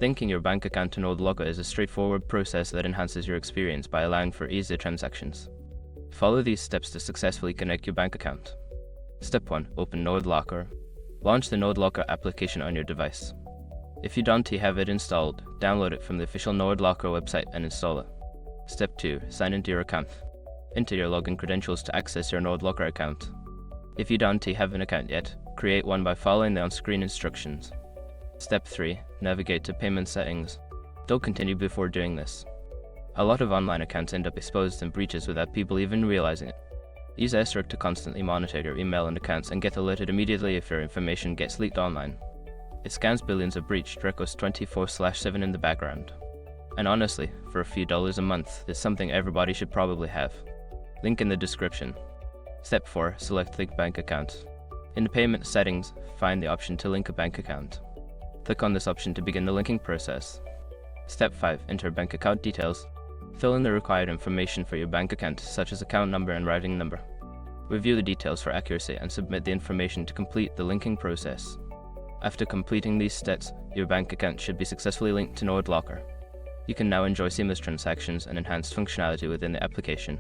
Linking your bank account to NordLocker is a straightforward process that enhances your experience by allowing for easier transactions. Follow these steps to successfully connect your bank account. Step 1. Open NordLocker. Launch the NordLocker application on your device. If you don't have it installed, download it from the official NordLocker website and install it. Step 2. Sign into your account. Enter your login credentials to access your NordLocker account. If you don't have an account yet, create one by following the on-screen instructions. Step 3. Navigate to payment settings. Don't continue before doing this. A lot of online accounts end up exposed in breaches without people even realizing it. Use asterisk to constantly monitor your email and accounts and get alerted immediately if your information gets leaked online. It scans billions of breached records 24/7 in the background. And honestly, for a few dollars a month, it's something everybody should probably have. Link in the description. Step 4. Select Link Bank Account. In the payment settings, find the option to link a bank account. Click on this option to begin the linking process. Step 5. Enter bank account details. Fill in the required information for your bank account, such as account number and routing number. Review the details for accuracy and submit the information to complete the linking process. After completing these steps, your bank account should be successfully linked to NordLocker. You can now enjoy seamless transactions and enhanced functionality within the application.